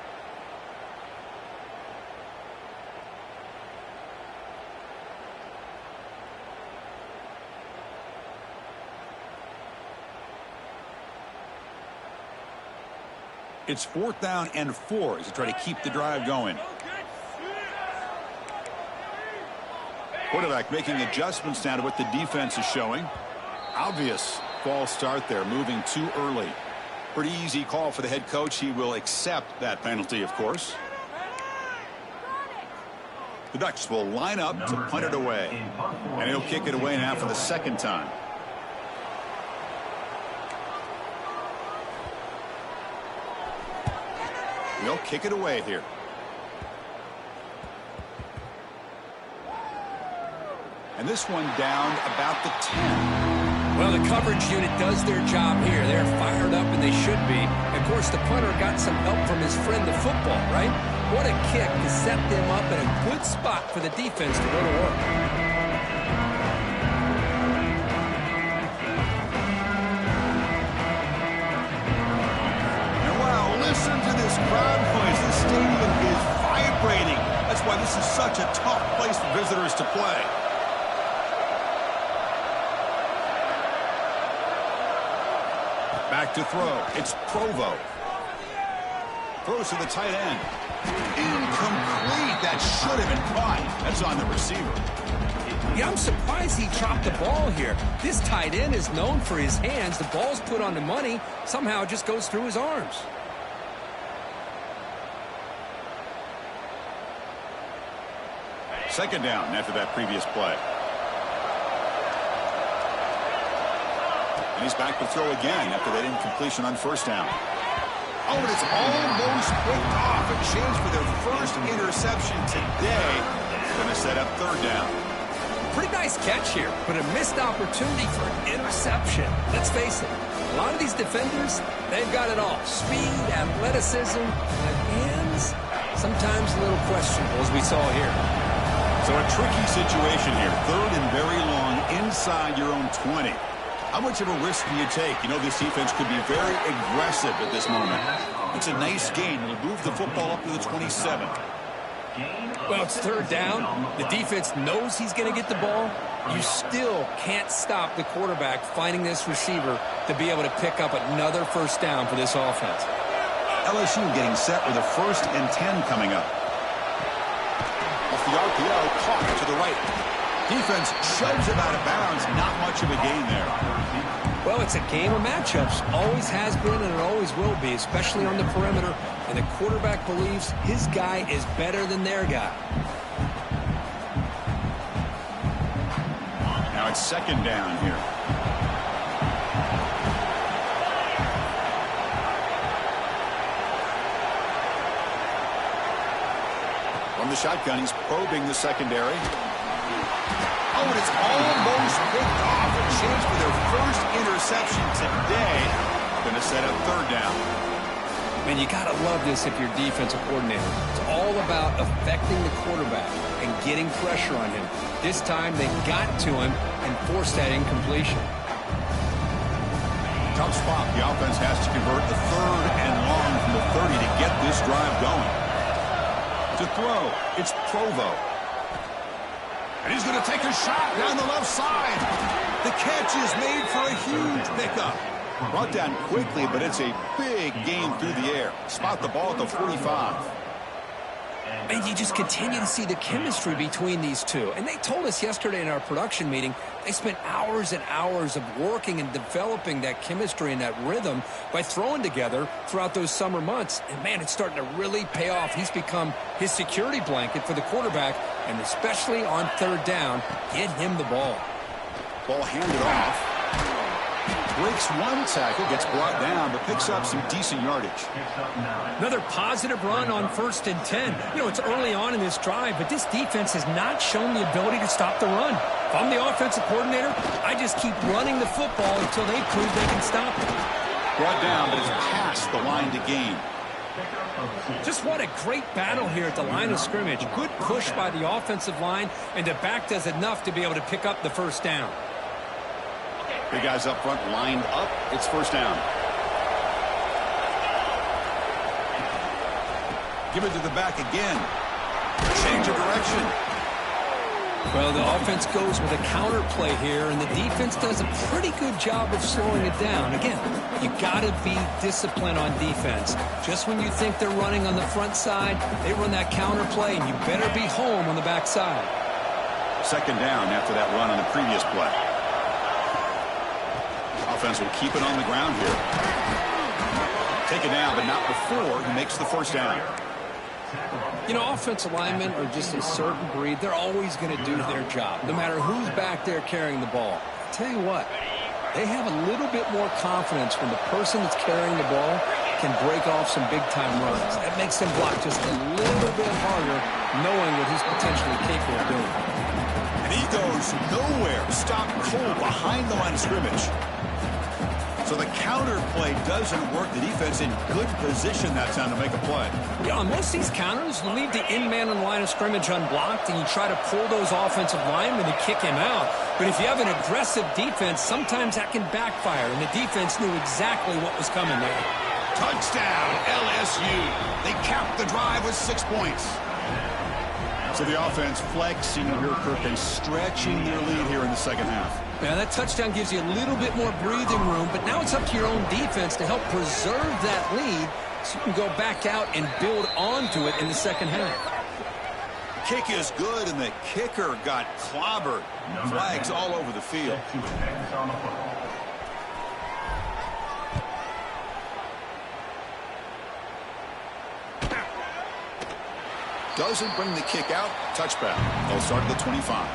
It's fourth down and 4 as they try to keep the drive going. Quarterback making adjustments now to what the defense is showing. Obvious false start there, moving too early. Pretty easy call for the head coach. He will accept that penalty, of course. The Ducks will line up to punt it away. And he'll kick it away now for the second time. He'll kick it away here. And this one down about the 10. Well, the coverage unit does their job here. They're fired up, and they should be. Of course, the punter got some help from his friend, the football, right? What a kick to set them up in a good spot for the defense to go to work. And wow, listen to this crowd noise. This stadium is vibrating. That's why this is such a tough place for visitors to play. Back to throw. It's Provo. Throws to the tight end. Incomplete. That should have been caught. That's on the receiver. Yeah, I'm surprised he dropped the ball here. This tight end is known for his hands. The ball's put on the money. Somehow it just goes through his arms. Second down after that previous play. And he's back to throw again after that incompletion on first down. Oh, and it's almost picked off. A chance for their first interception today. Going to set up third down. Pretty nice catch here, but a missed opportunity for an interception. Let's face it, a lot of these defenders, they've got it all. Speed, athleticism, and hands, sometimes a little questionable, as we saw here. So a tricky situation here. Third and very long inside your own 20. How much of a risk do you take? You know, this defense could be very aggressive at this moment. It's a nice gain. It'll move the football up to the 27. Well, it's third down. The defense knows he's going to get the ball. You still can't stop the quarterback finding this receiver to be able to pick up another first down for this offense. LSU getting set with a 1st and 10 coming up. Off the RPO, caught to the right. Defense shoves him out of bounds. Not much of a gain there. Well, it's a game of matchups. Always has been and it always will be, especially on the perimeter. And the quarterback believes his guy is better than their guy. Now it's second down here. From the shotgun, he's probing the secondary. Oh, and it's almost picked off. A chance for their first interception today. Going to set up third down. Man, you got to love this if you're defensive coordinator. It's all about affecting the quarterback and getting pressure on him. This time they got to him and forced that incompletion. Tough spot. The offense has to convert the third and long from the 30 to get this drive going. To throw, it's Provo. And he's going to take a shot down the left side. The catch is made for a huge pickup. Brought down quickly, but it's a big gain through the air. Spot the ball at the 45. And you just continue to see the chemistry between these two. And they told us yesterday in our production meeting, they spent hours and hours of working and developing that chemistry and that rhythm by throwing together throughout those summer months. And, man, it's starting to really pay off. He's become his security blanket for the quarterback, and especially on third down, get him the ball. Ball handed off. Breaks one tackle, gets brought down, but picks up some decent yardage. Another positive run on 1st and 10. You know, it's early on in this drive, but this defense has not shown the ability to stop the run. If I'm the offensive coordinator, I just keep running the football until they prove they can stop it. Brought down, but it's past the line to gain. Just what a great battle here at the line of scrimmage. Good push by the offensive line, and the back does enough to be able to pick up the first down. The guys up front lined up. It's first down. Give it to the back again. Change of direction. Well, the offense goes with a counter play here, and the defense does a pretty good job of slowing it down. Again, you got to be disciplined on defense. Just when you think they're running on the front side, they run that counter play, and you better be home on the back side. Second down after that run on the previous play. Offense will keep it on the ground here. Taken down, but not before he makes the first down. You know, offensive linemen are just a certain breed. They're always going to do their job, no matter who's back there carrying the ball. I tell you what, they have a little bit more confidence when the person that's carrying the ball can break off some big-time runs. That makes them block just a little bit harder, knowing what he's potentially capable of doing. And he goes nowhere. Stopped cold behind the line of scrimmage. So the counter play doesn't work. The defense in good position that time to make a play. Yeah, on most of these counters, you leave the in-man on the line of scrimmage unblocked, and you try to pull those offensive linemen to kick him out. But if you have an aggressive defense, sometimes that can backfire, and the defense knew exactly what was coming there. Touchdown, LSU. They capped the drive with 6 points. So the offense flexing here, Kirk, and stretching their lead here in the second half. Now, that touchdown gives you a little bit more breathing room, but now it's up to your own defense to help preserve that lead so you can go back out and build onto it in the second half. Kick is good, and the kicker got clobbered. Flags all over the field. Doesn't bring the kick out. Touchback. They'll start at the 25.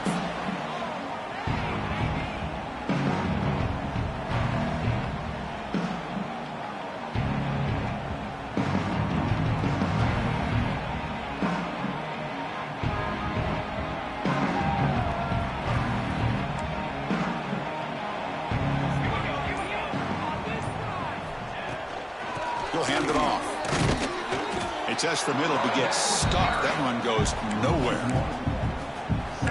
He'll hand it off. They test the middle, but gets stuck. That one goes nowhere.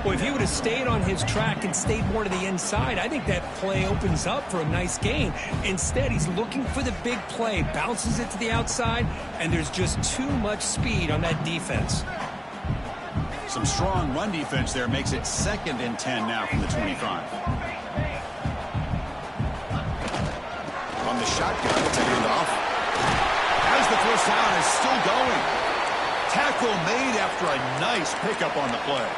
Well, if he would have stayed on his track and stayed more to the inside, I think that play opens up for a nice gain. Instead, he's looking for the big play, bounces it to the outside, and there's just too much speed on that defense. Some strong run defense there makes it 2nd and 10 now from the 25. On the shotgun, it's a handoff. As the first down is still going. Tackle made after a nice pickup on the play.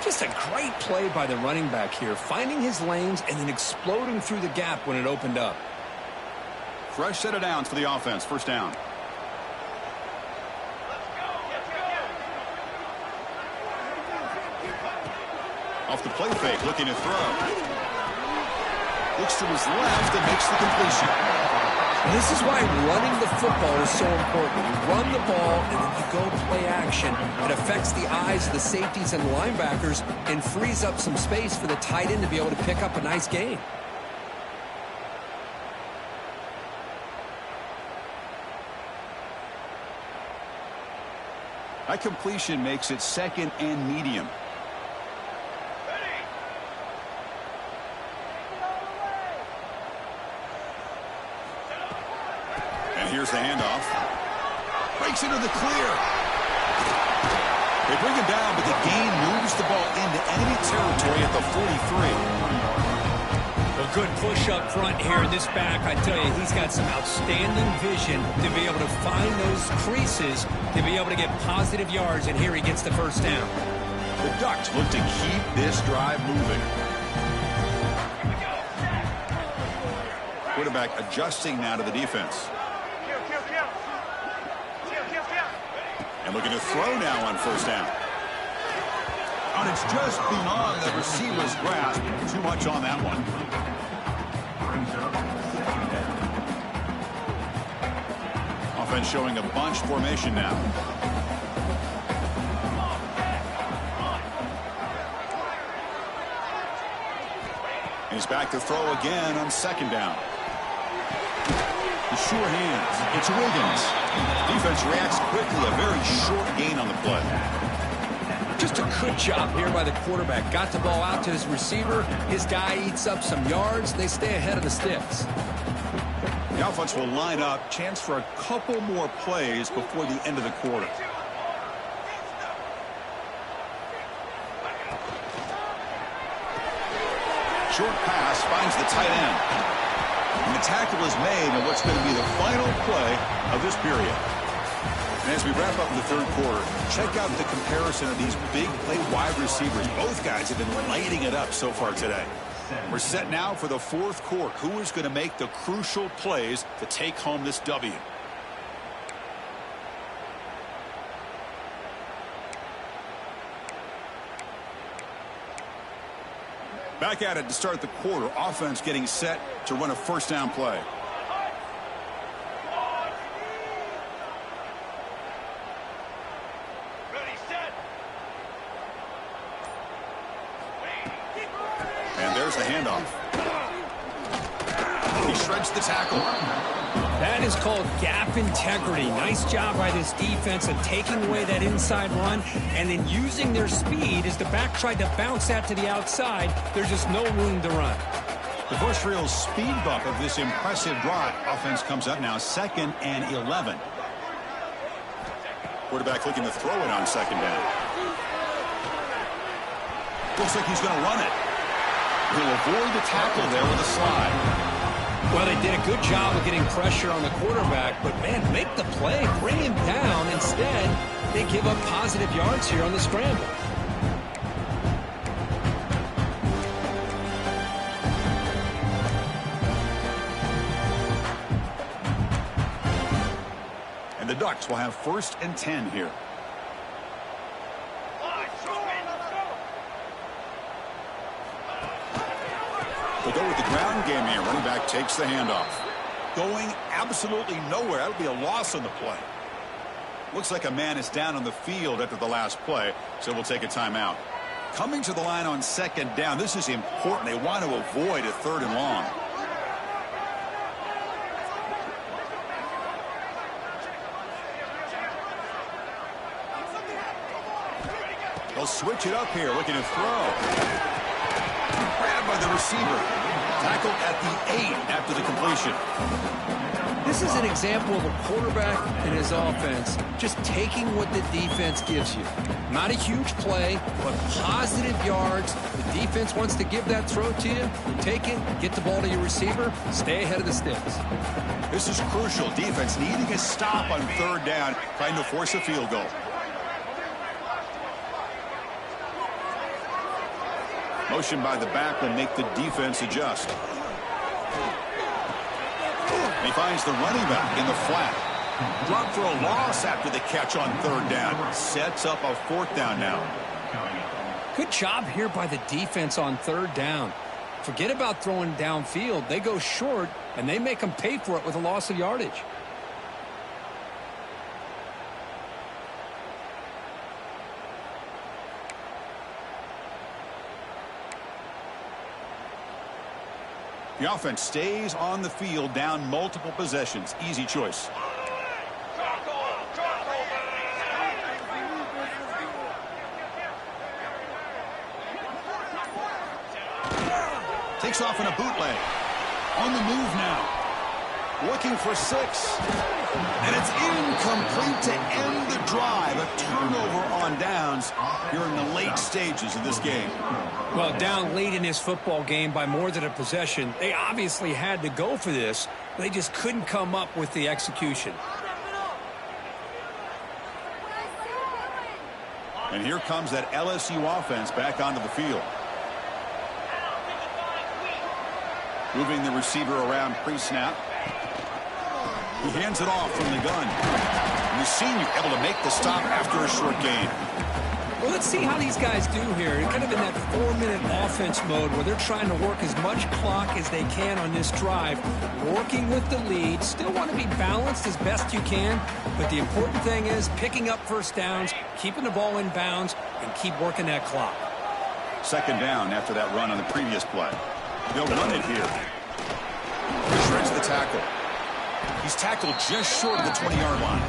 Just a great play by the running back here, finding his lanes and then exploding through the gap when it opened up. Fresh set of downs for the offense. First down. Off the play fake, looking to throw. Looks to his left and makes the completion. This is why running the football is so important. You run the ball and then you go play action. It affects the eyes of the safeties and linebackers and frees up some space for the tight end to be able to pick up a nice gain. That completion makes it 2nd and medium. Here's the handoff. Breaks into the clear. They bring him down, but the gain moves the ball into enemy territory at the 43. A good push up front here. This back, I tell you, he's got some outstanding vision to be able to find those creases, to be able to get positive yards, and here he gets the first down. The Ducks look to keep this drive moving. Quarterback adjusting now to the defense. And looking to throw now on first down. And it's just beyond the receiver's grasp. Too much on that one. Offense showing a bunch formation now. He's back to throw again on second down. The sure hands. It's Wiggins. Defense reacts quickly. A very short gain on the play. Just a good job here by the quarterback. Got the ball out to his receiver. His guy eats up some yards. They stay ahead of the sticks. The offense will line up. Chance for a couple more plays before the end of the quarter. Short pass finds the tight end. And the tackle is made in what's going to be the final play of this period. And as we wrap up the third quarter, check out the comparison of these big play wide receivers. Both guys have been lighting it up so far today. We're set now for the fourth quarter. Who is going to make the crucial plays to take home this W? Back at it to start the quarter. Offense getting set to run a first down play. Ready, set. And there's the handoff. He shreds the tackle. That is called gap integrity. Nice job by this defense of taking away that inside run and then using their speed as the back tried to bounce that to the outside. There's just no room to run. The first real speed bump of this impressive drive. Offense comes up now 2nd and 11. Quarterback looking to throw it on 2nd down. Looks like he's going to run it. He'll avoid the tackle there with a slide. Well, they did a good job of getting pressure on the quarterback, but, man, make the play, bring him down. Instead, they give up positive yards here on the scramble. And the Ducks will have 1st and 10 here. They go with the ground game here. Running back takes the handoff. Going absolutely nowhere. That would be a loss on the play. Looks like a man is down on the field after the last play, so we'll take a timeout. Coming to the line on 2nd down. This is important. They want to avoid a 3rd and long. They'll switch it up here, looking to throw. Grabbed by the receiver. Tackled at the 8 after the completion. This is an example of a quarterback and his offense just taking what the defense gives you. Not a huge play, but positive yards. The defense wants to give that throw to you. You take it, get the ball to your receiver, stay ahead of the sticks. This is crucial. Defense needing a stop on 3rd down, trying to force a field goal. Motion by the back will make the defense adjust. And he finds the running back in the flat. Dropped for a loss after the catch on 3rd down. Sets up a 4th down now. Good job here by the defense on 3rd down. Forget about throwing downfield. They go short, and they make them pay for it with a loss of yardage. The offense stays on the field, down multiple possessions. Easy choice. Takes off in a bootleg. On the move now. Looking for 6. And it's incomplete to end the drive. A turnover on downs here in the late stages of this game. Well, down late in this football game by more than a possession, they obviously had to go for this. They just couldn't come up with the execution. And here comes that LSU offense back onto the field. Moving the receiver around pre-snap. He hands it off from the gun. And the senior able to make the stop after a short gain. Well, let's see how these guys do here. Kind of in that 4-minute offense mode where they're trying to work as much clock as they can on this drive. Working with the lead. Still want to be balanced as best you can. But the important thing is picking up first downs, keeping the ball in bounds, and keep working that clock. 2nd down after that run on the previous play. They'll run it here. He shreds the tackle. He's tackled just short of the 20-yard line.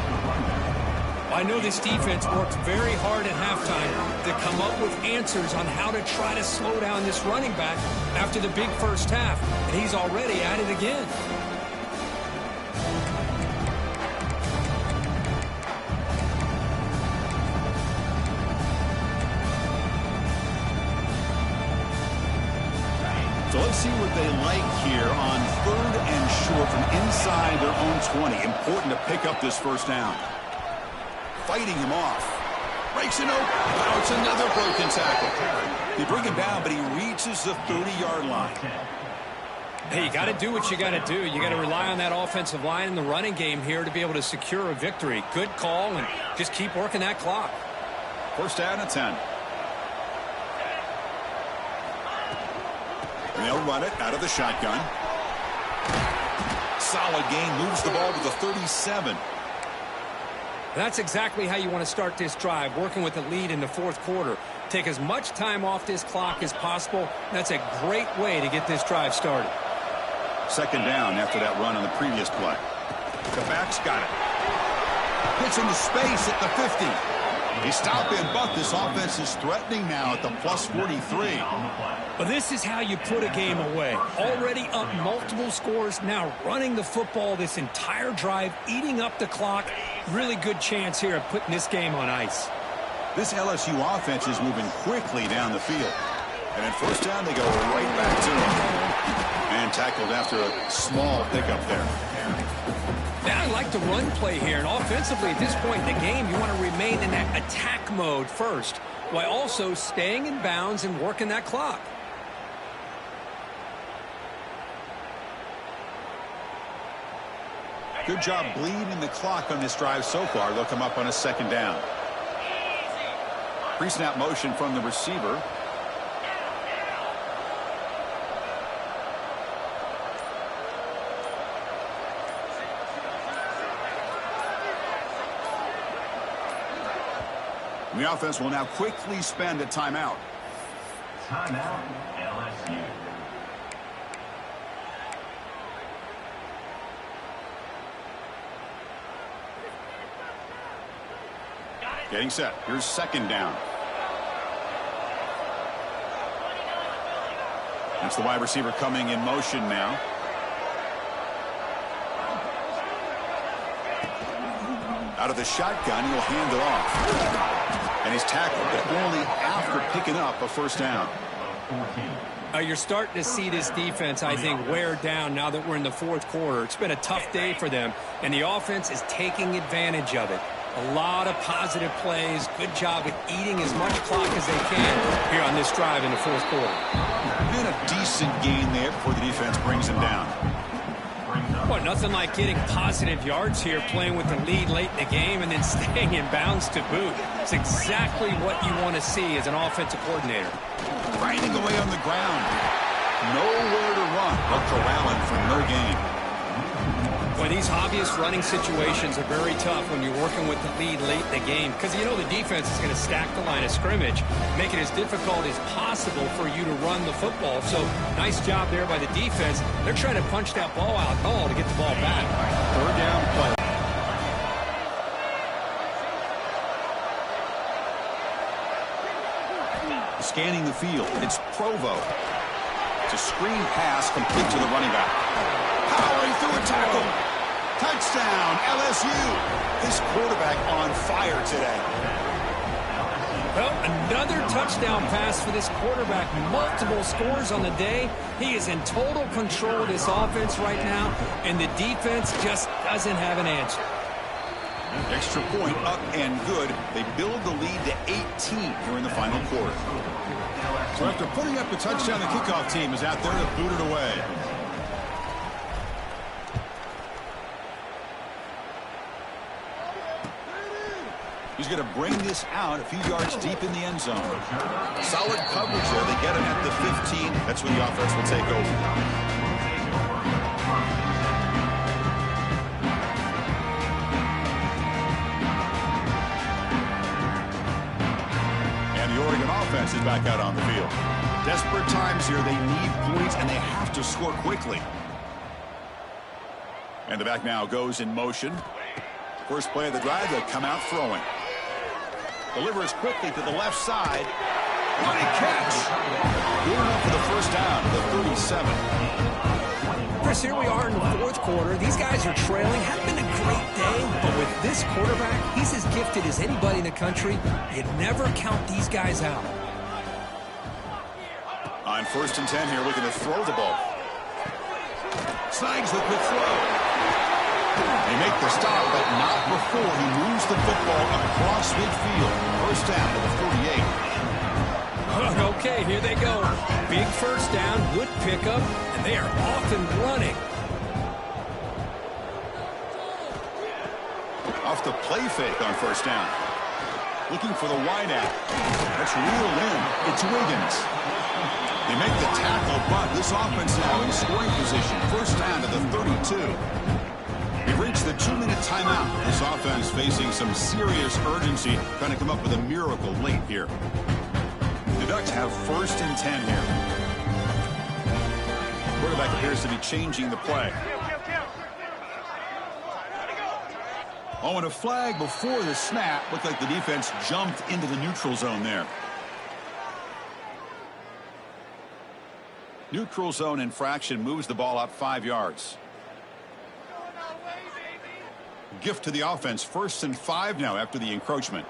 I know this defense worked very hard at halftime to come up with answers on how to try to slow down this running back after the big first half, and he's already at it again. So let's see what they like here on 3rd and short from inside their own 20. Important to pick up this first down. Fighting him off. Breaks it open. Now it's another broken tackle. They bring him down, but he reaches the 30-yard line. Hey, you got to do what you got to do. You got to rely on that offensive line in the running game here to be able to secure a victory. Good call, and just keep working that clock. First down and 10. And they'll run it out of the shotgun. Solid gain, moves the ball to the 37. That's exactly how you want to start this drive, working with the lead in the fourth quarter. Take as much time off this clock as possible. That's a great way to get this drive started. Second down after that run on the previous play. The back's got it. Hits into space at the 50. He stopped in, but this offense is threatening now at the plus 43. But this is how you put a game away. Already up multiple scores, now running the football this entire drive, eating up the clock. Really good chance here of putting this game on ice. This LSU offense is moving quickly down the field. And at first down, they go right back to him. And tackled after a small pickup there. Now I like the run play here, and offensively at this point in the game, you want to remain in that attack mode first, while also staying in bounds and working that clock. Good job bleeding the clock on this drive so far. They'll come up on a second down. Pre-snap motion from the receiver. The offense will now quickly spend a timeout. Timeout, LSU. Getting set. Here's second down. That's the wide receiver coming in motion now. Out of the shotgun, he'll hand it off. And he's tackled, but only after picking up a first down. You're starting to see this defense, I think, wear down now that we're in the fourth quarter. It's been a tough day for them, and the offense is taking advantage of it. A lot of positive plays. Good job at eating as much clock as they can here on this drive in the fourth quarter. Been a decent gain there before the defense brings him down. Well, nothing like getting positive yards here, playing with the lead late in the game and then staying in bounds to boot. It's exactly what you want to see as an offensive coordinator. Grinding away on the ground. Nowhere to run, but corralling for no gain. Well, these obvious running situations are very tough when you're working with the lead late in the game because you know the defense is going to stack the line of scrimmage, make it as difficult as possible for you to run the football. So, nice job there by the defense. They're trying to punch that ball out to get the ball back. Third down play. Scanning the field, it's Provo. It's a screen pass complete to the running back. Powering through a tackle. Touchdown, LSU. This quarterback on fire today. Well, another touchdown pass for this quarterback. Multiple scores on the day. He is in total control of this offense right now, and the defense just doesn't have an answer. Extra point up and good. They build the lead to 18 here in the final quarter. So after putting up the touchdown, the kickoff team is out there to boot it away. He's going to bring this out a few yards deep in the end zone. Solid coverage there. They get him at the 15. That's when the offense will take over. And the Oregon offense is back out on the field. Desperate times here. They need points, and they have to score quickly. And the back now goes in motion. First play of the drive, they'll come out throwing. Delivers quickly to the left side. What a catch! Good enough for the first down, the 37. Chris, here we are in the fourth quarter. These guys are trailing. Had been a great day, but with this quarterback, he's as gifted as anybody in the country. You never count these guys out. On first and 10 here, looking to throw the ball. Snags the quick throw. They make the stop, but not before he moves the football across midfield. First down to the 48. Okay, here they go. Big first down, good pickup, and they are off and running. Off the play fake on first down. Looking for the wideout. That's reeled in. It's Wiggins. They make the tackle, but this offense now in scoring position. First down to the 32. We've reached the 2-minute timeout. This offense facing some serious urgency, trying to come up with a miracle late here. The Ducks have first and 10 here. Quarterback appears to be changing the play. Oh, and a flag before the snap. Looked like the defense jumped into the neutral zone there. Neutral zone infraction moves the ball up 5 yards. Gift to the offense. First and 5 now after the encroachment.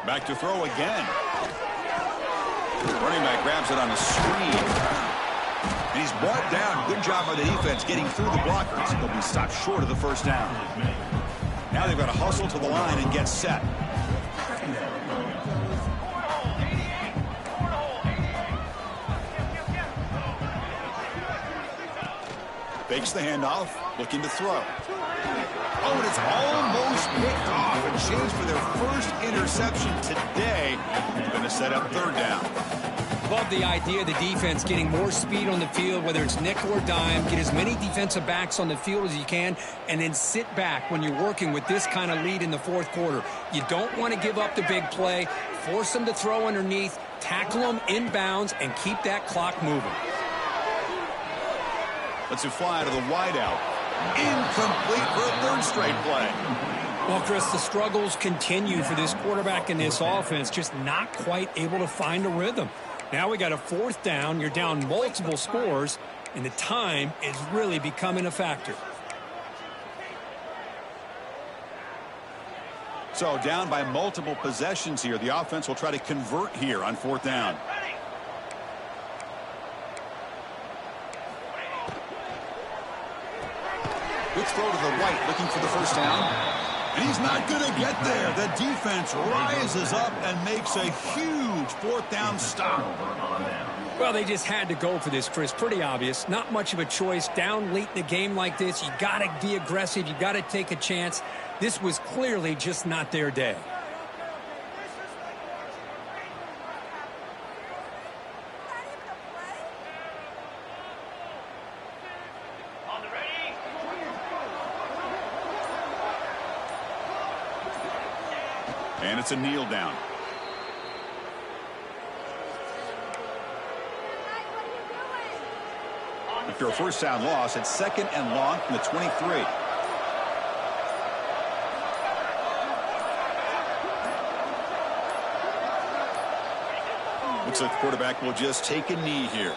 Back to throw again. Running back grabs it on a screen. And he's brought down. Good job by the defense getting through the blockers. He'll be stopped short of the first down. Now they've got to hustle to the line and get set. Fakes the handoff, looking to throw. Oh, and it's almost picked off. A chance for their first interception today. It's going to set up third down. Love the idea of the defense getting more speed on the field, whether it's nickel or dime. Get as many defensive backs on the field as you can, and then sit back when you're working with this kind of lead in the fourth quarter. You don't want to give up the big play. Force them to throw underneath, tackle them inbounds, and keep that clock moving. Let's it fly to the wideout. Incomplete for a third straight play. Well, Chris, the struggles continue for this quarterback in this offense, just not quite able to find a rhythm. Now we got a fourth down. You're down multiple scores, and the time is really becoming a factor. So down by multiple possessions here. The offense will try to convert here on fourth down. Good throw to the right, looking for the first down. And he's not going to get there. The defense rises up and makes a huge fourth down stop. Well, they just had to go for this, Chris. Pretty obvious. Not much of a choice. Down late in the game like this, you got to be aggressive. You got to take a chance. This was clearly just not their day. And it's a kneel down. After a first down loss, it's second and long from the 23. Looks like the quarterback will just take a knee here.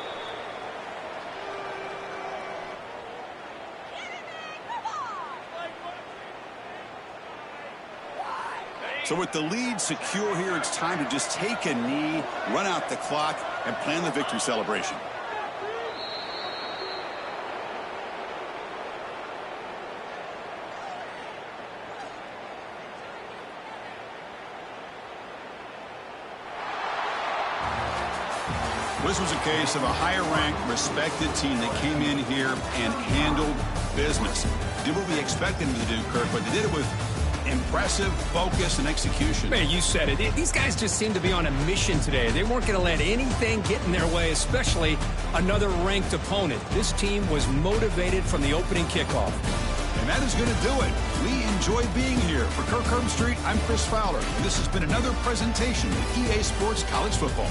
So with the lead secure here, it's time to just take a knee, run out the clock, and plan the victory celebration. This was a case of a higher-ranked, respected team that came in here and handled business. Did what we expected them to do, Kirk, but they did it with impressive focus and execution. Man, you said it. These guys just seem to be on a mission today. They weren't going to let anything get in their way, especially another ranked opponent. This team was motivated from the opening kickoff. And that is going to do it. We enjoy being here. For Kirk Herbstreit, I'm Chris Fowler. And this has been another presentation of EA Sports College Football.